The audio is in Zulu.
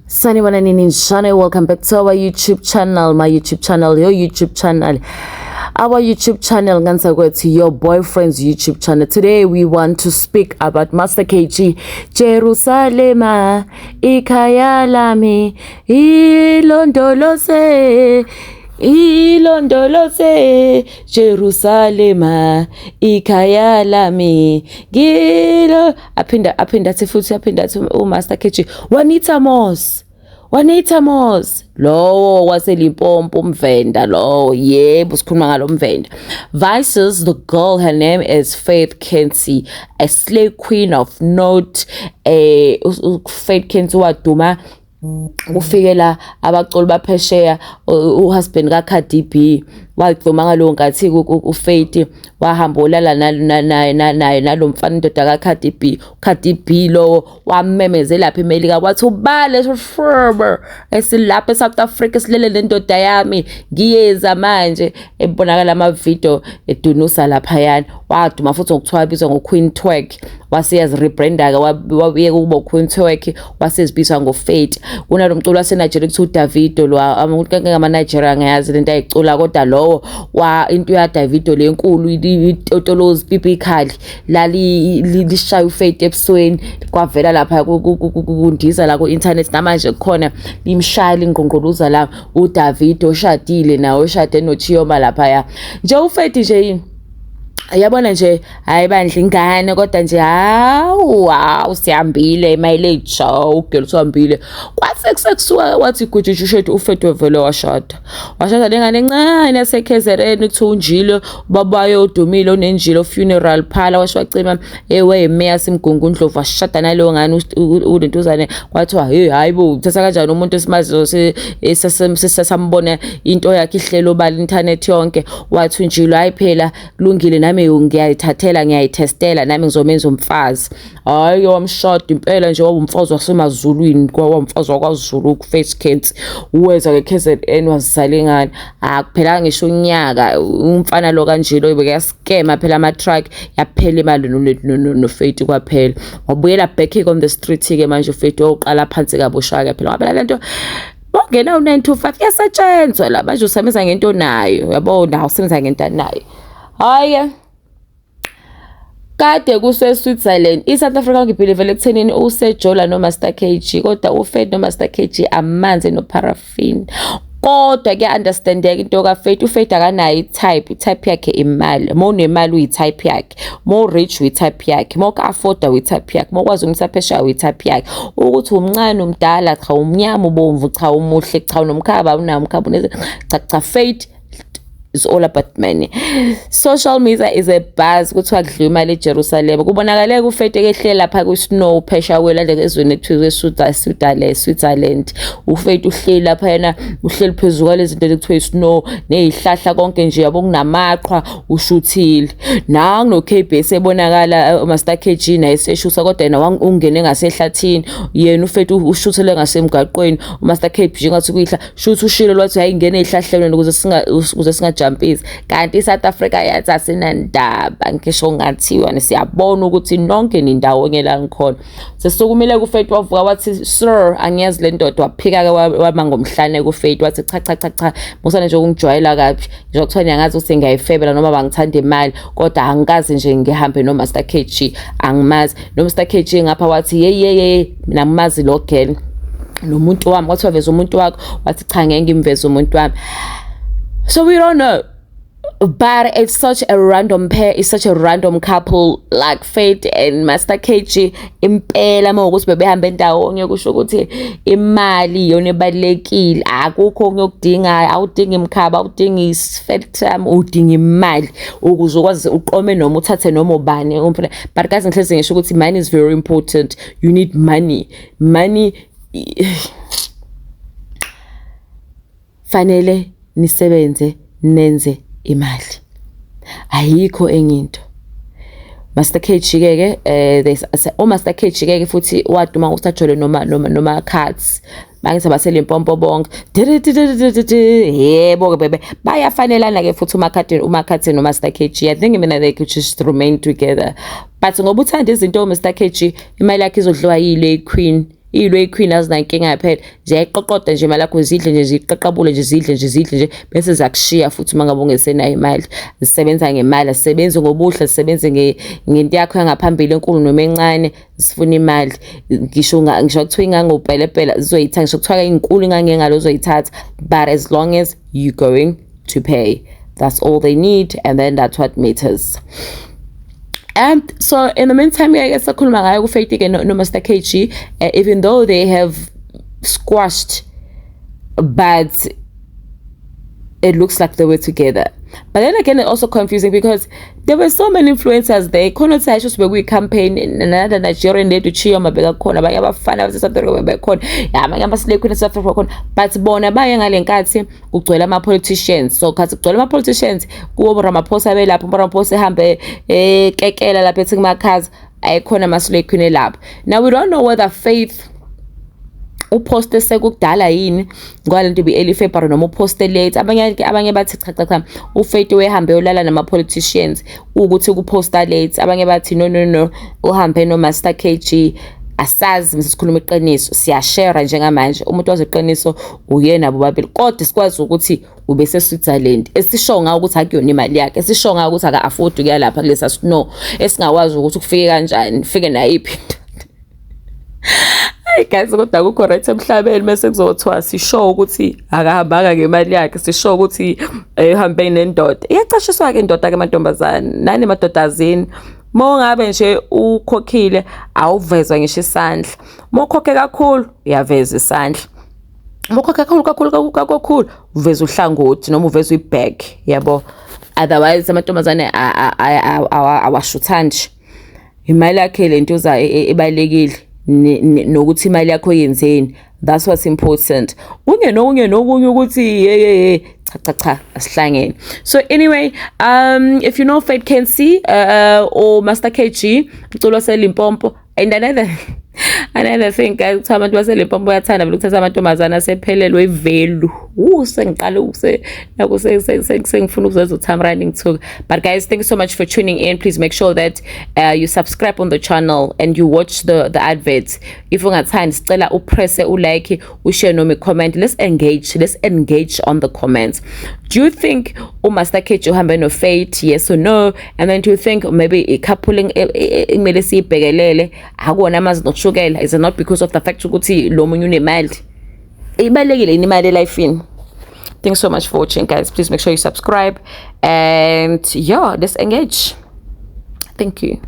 Sanibona nini njani, welcome back to our YouTube channel, my YouTube channel, your YouTube channel. Our YouTube channel, to your boyfriend's YouTube channel. Today we want to speak about Master KG. Jerusalema, ikhaya lami, ilondoloze. Ilondoloze Jerusalema ikhaya lami gilo aphinda futhi uMaster KG Wanita Moss lowo waseLimpopo umvenda lo yebo sikhuluma ngalo mvenda versus the girl, her name is Faith Kensi, a slay queen of note. Faith Kensi waduma ufikela abaculi baphesheya uhusband kaCardi B waduma ngalo ngathi uFaith wahamba olala naye nalomfana indoda kaCardi B lo wamemezela lapha eMelika wathi ubale forever esilapha eSouth Africa silele lendoda yami ngiyeza manje. Ebonakala ama video edunusa lapha yana waduma futhi ngokuthiwa bizwa ngoQueen Twerk wasiyazi rebranda ke wabiye kubo Queen Twerk wasezibizwa ngoFaith. Kunalomculo waseNigeria kuthi uDavido lo ngama Nigeria ngayazi lento ayicula kodwa lo into ya Davido lenkulu itotolozi biblically lishaya uFaith ebusweni kwavela lapha kundiza la ku internet namanje khona limshaya ingqongqoluza la uDavido oshadile nawe oshade noChioma lapha ya nje uFaith nje yabona nje ayibandla ingane kodwa nje wow siyambile mayile joke girl sihambile kwasekusuka wathi gujujushethu uFaith wevele washada lengane encane yaseKZN kuthunjile babayo udumile onenjilo funeral phala washwacima ewemeya simgungundlovu washada naleyo ngane ulentuzane kwathiwa hey hayibo uthatha kanjani umuntu esimazizo sesambona into yakhe ihlelo bala internet yonke wathi njilo hayi phela kulungile nami ngiyayitestela nami ngizomenza umfazi. Hayi wamshada impela nje wawumfazi wasemazulwini kwawumfazi wakwaZulu uFaith Kensi uweza ke KZN wazisala ingane akuphelanga ngisho unyaka umfana lo kanjilo bekaskema phela ama truck yaphela imali noFaith kwaphela wabuyela back on the street ke manje uFaith oqala phansi kaboshaka phela ngabela lento ongena u925 yasetshenzwa la manje usebenza ngento nayo yabona usebenza ngento nayo. Hayi kade kuse-Switzerland iSouth Africa ngibelieve ekuthenini usejola noMaster KG kodwa uFaith noMaster KG amanzi noparaffin kodwa kuya-understandeka into kaFaith. uFaith akanayo itype yakhe imali. Uma unemali uyitype yakhe, uma u-rich uyitype yakhe, uma uka-afforda uyitype yakhe, uma ukwazi umsapheshayo uyitype yakhe. Ukuthi umncane umdala cha umnyama ubomvu cha umuhle cha unomkhaba unamkhaba cha Faith it's all about money. Social media is a buzz kuthiwa kudliwa imali eJerusalem. Kubonakala uFaith ekehle lapha ku-snow phesha kwelanda ezweni ekuthiwa Switzerland. uFaith uhleli lapha yena uhleli phezulu kwalezi zinto ekuthiwa snow nezihlahla konke nje yabo kunamaqhwa ushuthile. Nangu noKBS ebonakala uMaster KG naye seshusa kodwa yena ungene ngasehlathini yena uFaith ushuthele ngasemgaqweni uMaster KG ngathi kuyihla shuthi ushilo lwathi hayi ingene ezihlahleni ukuze singajampisi. Kanti iSouth Africa yathi asinandaba ngisho ngathiwa siyabona ukuthi nonke nindawonye la ngikhona. Sesukumile kuFaith wavuka wathi sir angiyazi le ndoda waphika ke wama ngomhlane kuFaith wathi cha musana nje ukungijwayela kabi ngizokuthonya ngathi usengiyayifebela noma bangithanda imali kodwa angikazi nje ngihambe noMaster KG angimazi. noMaster KG ngapha wathi ye namazi lo girl nomuntu wami wathi waveza umuntu wakho wathi cha ngeke ngimveze umuntu wami. So we don't know, but it's such a random pair, it's such a random couple like Faith and Master KG. Impela ukuthi bebehamba endawonye kusho ukuthi imali yona ebalekile akukho ngiyokudinga awudinga imkhaba awudinga isfectum udinga imali ukuze ukwazi uqome noma uthathe noma ubani. But guys ngihlezi ngisho ukuthi money is very important. You need money fanele nisebenze nenze imali ayikho enye into. Master KG ke Master KG ke futhi waduma usajole noma cards bangithi baseLimpopo bonke yebo bebe bayafanelana ke futhi uMakhathini noMaster KG. I think mina they could just remain together but ngoba uthanda izinto uMaster KG imali yakhe izodliwa yile Queen ilo iqueen azinankinga phela ziyayiqoqoda nje imali yakho zidle nje ziqaqabule nje zidle nje bese zakushiya futhi mangabe ungesenayo imali. Zisebenza ngemali, asebenzi ngobuhle, zisebenze ngento yakho yangaphambili enkulu noma encane, zifuna imali. Ngisho kuthiwa ingangopelepele zizoyithatha, ngisho kuthiwa inkulu ingangengalo uzoyithatha, but as long as you going to pay, that's all they need, and then that's what matters. And so in the meantime, I guess sakhuluma ngayo kuFaith ke no Master KG, even though they have squashed, but it looks like they were together. But then again, it's also confusing because there were so many influencers there. Khona ukuthi ayisho sibe kwi-campaign another Nigerian lady uChiyo mabeka khona, abanye abafana base-South Africa bebeka khona, abanye abaslave queen e-South Africa khona, but bona baye ngale nkathi kugcwele ama-politicians. So khathi kugcwele ama-politicians kuwo Ramaphosa belapho, Ramaphosa ehambe kekela lapha ethi kumakhaza, ayikhona ama-slave queen elapho. Now we don't know whether Faith uposte sekudala yini ngwalento bi early February noma uposte late. Abanye bathi cha uFaith wehambe yolala nama politicians ukuthi kuposta late. Abanye bathi no uhambe no Master KG. Asazi msikhuluma iqiniso, siyashare njengamanje. Umuntu wazeqiniso uyena abo babili, kodwa sikwazi ukuthi ube seSwitzerland, esisho ngawo ukuthi akuyona imali yakhe, esisho ngawo ukuthi aka afford ukuya lapha kulesa snow, esingawazi ukuthi kufike kanjani, fike nayiphi. Hey guys, kodwa akukho right emhlabeni mase kuzothiwa sisho ukuthi akahambanga ngemali yakhe, sisho ukuthi ehambe nendoda. Iyaqashiswa ke indoda ke mantombazana nani madodazini. Mongabe nje ukhokhile awuvezwa ngisho isandla. Mokhokhe kakhulu uyaveza isandla. Mokhokhe kakhulu uveza uhlangothi noma uveza ibag, yabo. Otherwise amantombazane awashuthandi. Imali yakhe lento uza ebalekile nokuthi imali yakho yenzeni. That's what's important. Unye ukuthi cha asihlangene. So anyway, if you know Faith Kensi or Master KG, mculo seLimpopo, and another thing guys, ukuthi abantu baseLimpopo bayathanda ukuthatha amantombazana asephelelwe ivelu. Sengiqala sengifuna ukuzwenza uTime running too. But guys, thank you so much for tuning in. Please make sure that you subscribe on the channel and you watch the adverts. If ungathandi sicela upress ulike, ushare noma comment. Let's engage on the comments. Do you think Master KG uhambe no Faith, yes or no? And then do you think maybe a coupling imele sibhekelele akona amazi nokushukela? Is it not because of the fact ukuthi lo munye unemali? Ibalekile imali elifini. Thanks so much for watching guys. Please make sure you subscribe and yeah, let's engage. Thank you.